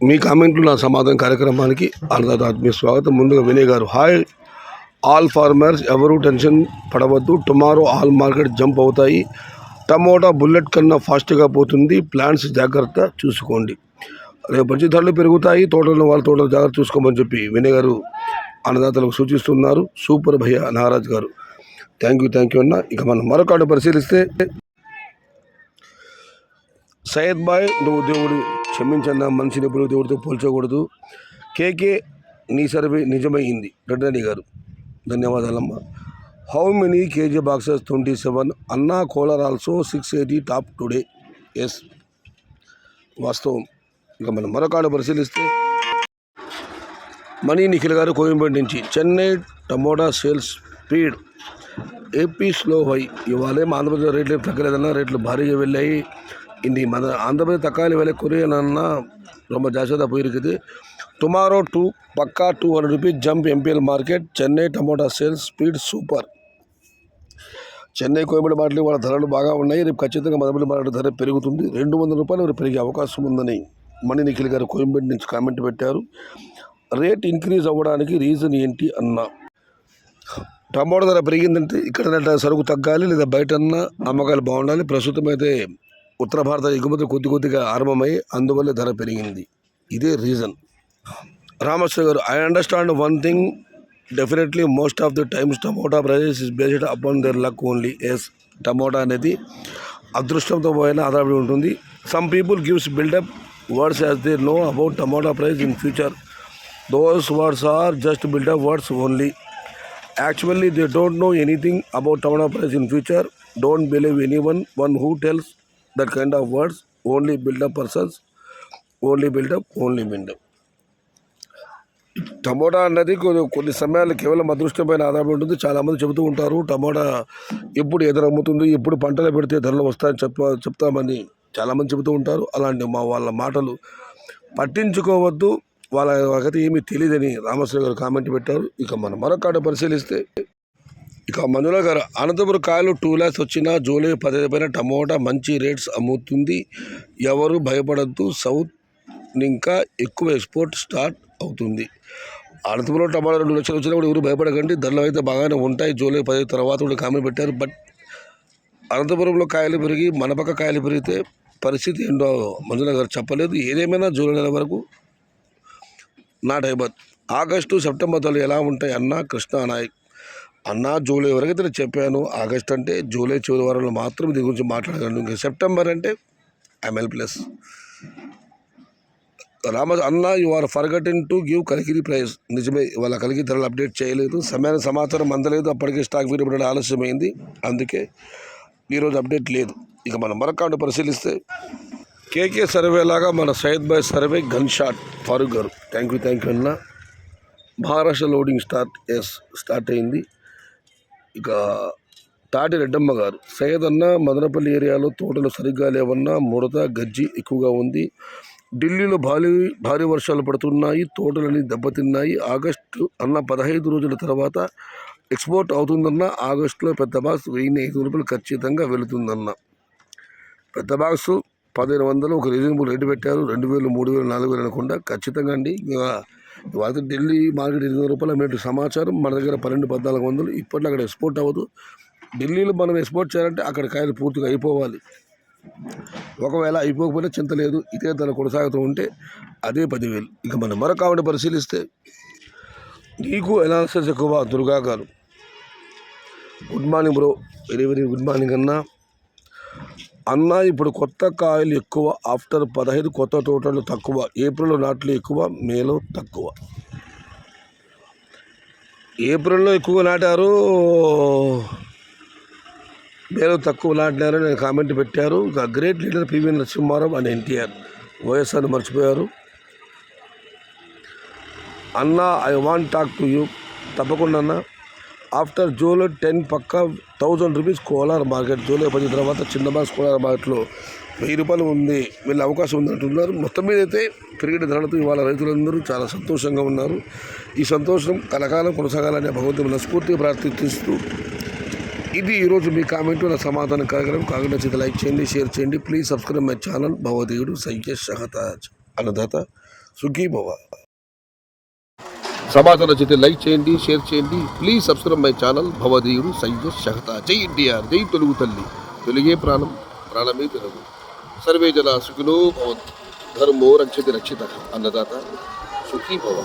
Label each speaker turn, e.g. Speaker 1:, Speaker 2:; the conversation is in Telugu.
Speaker 1: మీ కామెంట్లు నా సమాధానం కార్యక్రమానికి ఆత్మీయ స్వాగతం. ముందుగా వినయ్ గారు, హాయ్ ఆల్ ఫార్మర్స్, ఎవరు టెన్షన్ పడవద్దు. టుమారో ఆల్ మార్కెట్ జంప్ అవుతాయి. టమోటా బుల్లెట్ కన్నా ఫాస్ట్గా పోతుంది. ప్లాంట్స్ జాగ్రత్త చూసుకోండి. రేపు మంచి ధరలు పెరుగుతాయి. తోటలను వాళ్ళ తోటలు జాగ్రత్త చూసుకోమని చెప్పి వినయ్ గారు అన్నదాతలకు సూచిస్తున్నారు. సూపర్ భయ్య నాగరాజ్ గారు, థ్యాంక్ యూ అన్న. ఇక మనం మరొకటి పరిశీలిస్తే, సయ్యద్ బాయ్, నువ్వు దేవుడు క్షమించన్న, మనిషిని ఎప్పుడు దేవుడితో పోల్చకూడదు. కేకే, నీ సర్వే నిజమైంది. రెడ్డి గారు, ధన్యవాదాలమ్మా. How many kg boxes? 27. అన్నా Kolar also 680 top today. Yes, వాస్తవం. ఇక మనం మరొక పరిశీలిస్తే, మనీ నిఖిల్ గారు కోయంబేడు నుంచి, Chennai tomato sales speed AP slow high. ఇవాళ ఆంధ్రప్రదేశ్ రేట్లు తగ్గలేదన్నా, రేట్లు భారీగా వెళ్ళాయి. இன்னி ஆந்திரப்பிரதேஷ் தக்காளி விலை குறையணும்னா ரொம்ப ஜாஸ்தியாக தான் போயிருக்குது. టుమారో పక్కా 200 rupees jump MPL market. Chennai tomato sales speed super. Chennai Koyambedu market వాళ్ళ ధరలు బాగా ఉన్నాయి. రేపు ఖచ్చితంగా మదనపల్లి మార్కెట్ ధర పెరుగుతుంది. 200 రూపాయలు పెరిగే అవకాశం ఉందని మణి నిఖిల్ గారు కోయంబేడు నుంచి కామెంట్ పెట్టారు. రేట్ ఇంక్రీజ్ అవ్వడానికి రీజన్ ఏంటి అన్నా, టమోటా ధర పెరిగిందంటే ఇక్కడ సరుకు తగ్గాలి, లేదా బయట అమ్మకాలు బాగుండాలి. ప్రస్తుతం అయితే ఉత్తర భారత ఎగుమతి కొద్దిగా ఆరంభమై అందువల్ల ధర పెరిగింది. ఇదే రీజన్. రామశ్రీ గారు, I understand one thing definitely most of the times tomato prices is based upon their luck only. Yes, tomato అనేది అదృష్టంతో పోయినా ఆధారపడి ఉంటుంది. Some people gives buildup words as they know about tomato price in future. Those words are just buildup words only. Actually they don't know anything about tomato price in future. Don't believe anyone who tells that kind of words. Only build up persons, only build up. Tomato అన్నది కొన్ని సమయాలు కేవలం అదృష్టం పైన ఆధారపడి ఉంటుంది. చాలామంది చెబుతూ ఉంటారు, టమోటా ఎప్పుడు ఎదురమ్ముతుంది, ఎప్పుడు పంటలు పెడితే ధరలు వస్తాయని చెప్తామని చాలామంది చెబుతూ ఉంటారు. అలాంటి వాళ్ళ మాటలు పట్టించుకోవద్దు, వాళ్ళకైతే ఏమీ తెలియదని రామశ్రీ గారు కామెంట్ పెట్టారు. ఇక మనం మరొక పరిశీలిస్తే, ఇక మంజుల గారు, అనంతపురం కాయలు 2 lakhs వచ్చినా జూలై 15 పైన టమోటా మంచి రేట్స్ అమ్ముతుంది. ఎవరు భయపడద్దు, సౌత్ ఇంకా ఎక్కువ ఎక్స్పోర్ట్ స్టార్ట్ అవుతుంది. అనంతపురం టమోటా 2 లక్షలు వచ్చినా కూడా ఎవరు భయపడకండి, ధరలు అయితే బాగానే ఉంటాయి. జూలై 15 తర్వాత కూడా కామెంట్ పెట్టారు. బట్ అనంతపురంలో కాయలు పెరిగి మన పక్క కాయలు పెరిగితే పరిస్థితి ఏంటో మంజుల గారు చెప్పలేదు. ఏదేమైనా జూలై నెల వరకు నాట్ అయిపోద్ది. ఆగస్టు సెప్టెంబర్ ధరలు ఎలా ఉంటాయి అన్న కృష్ణా నాయక్ అన్న, జూలై వరకు అయితే నేను చెప్పాను. ఆగస్ట్ అంటే జూలై చివరి వారంలో మాత్రం దీని గురించి మాట్లాడగలను. ఇంకా సెప్టెంబర్ అంటే ML ప్లస్. అన్న, you are forgotten to give Kalikiri price. నిజమే, వాళ్ళ కలిగి ధరలు అప్డేట్ చేయలేదు, సమయానికి సమాచారం అందలేదు. అప్పటికే స్టాక్ విడిపడడం ఆలస్యమైంది, అందుకే ఈరోజు అప్డేట్ లేదు. ఇక మనం మరొక పరిశీలిస్తే, కేకే సర్వే లాగా మన Syed bhai survey gun shot. Farooq గారు, థ్యాంక్ యూ అన్న. మహారాష్ట్ర లోడింగ్ స్టార్ట్ అయింది. ఇక తాటి రెడ్డమ్మ గారు, సయ్యద్ అన్న, మదనపల్లి ఏరియాలో తోటలు సరిగ్గా లేవన్నా, ముడత గజ్జి ఎక్కువగా ఉంది. ఢిల్లీలో భారీ వర్షాలు పడుతున్నాయి, తోటలని దెబ్బతిన్నాయి. ఆగస్టు అన్న 15 రోజుల తర్వాత ఎక్స్పోర్ట్ అవుతుందన్న. ఆగస్టులో పెద్ద బాక్స్ 1500 రూపాయలు ఖచ్చితంగా వెళుతుందన్న. పెద్ద బాక్స్ 1500 ఒక రీజనబుల్ రేటు పెట్టారు. 2000, 3000, 4000 అనకుండా ఖచ్చితంగా అండి. ఇవాళ ఢిల్లీ మార్కెట్ 800 రూపాయల మీటర్ సమాచారం. మన దగ్గర 1200-1400. ఇప్పట్లో అక్కడ ఎక్స్పోర్ట్ అవ్వదు. ఢిల్లీలో మనం ఎక్స్పోర్ట్ చేయాలంటే అక్కడ కాయలు పూర్తిగా అయిపోవాలి. ఒకవేళ అయిపోకపోయినా చింత లేదు, ఇదే ధర కొనసాగుతూ ఉంటే అదే 10,000. ఇక మనం మరొక పరిశీలిస్తే, నీకు అనాలిసిస్ ఎక్కువ. దుర్గా గారు, good morning bro, very good morning అన్న. ఇప్పుడు కొత్త కాయలు ఎక్కువ. ఆఫ్టర్ 15 కొత్త తోటలు తక్కువ. ఏప్రిల్లో నాట్లు ఎక్కువ, మేలో తక్కువ. ఏప్రిల్లో ఎక్కువ నాటారు, మేలో తక్కువ నాటినారని నేను కామెంట్ పెట్టారు. ఇక great leader PV Narasimha Rao and NTR, వైఎస్ఆర్ని మర్చిపోయారు. అన్న, I want talk to you. తప్పకుండా అన్న. ఆఫ్టర్ జూలై 10 పక్క 1000 రూపీస్ కోలార్ మార్కెట్. జూలై 10 తర్వాత చిన్న బాక్స్ కోలార్ మార్కెట్లో 1000 రూపాయలు ఉంది, వీళ్ళ అవకాశం ఉందంటున్నారు. మొత్తం మీద అయితే పెరిగిన ధరలతో ఇవాళ రైతులందరూ చాలా సంతోషంగా ఉన్నారు. ఈ సంతోషం కలకాలం కొనసాగాలనే భగవంతుని మనస్ఫూర్తిగా ప్రార్థిస్తూ, ఇది ఈరోజు మీ కామెంటు నా సమాధానం కార్యక్రమం. కాకుండా లైక్ చేయండి, షేర్ చేయండి. Please subscribe my channel. భగవదీయుడు సయ్యద్ షహతాజ్. అన్నదాత సుఖీ భవ. సమాచారం నచ్చితే లైక్ చేయండి, షేర్ చేయండి. ప్లీజ్ సబ్స్క్రైబ్ మై ఛానల్ భవదీయుడు సయ్యద్ షహతా. జై ఎన్టీఆర్, జై తెలుగు తల్లి, తెలుగే ప్రాణం, ప్రాణమే తెలుగు. సర్వే జన సుఖినో భవంతు, ధర్మో రక్షతి రక్షిత. అన్నదాత సుఖీ భవ.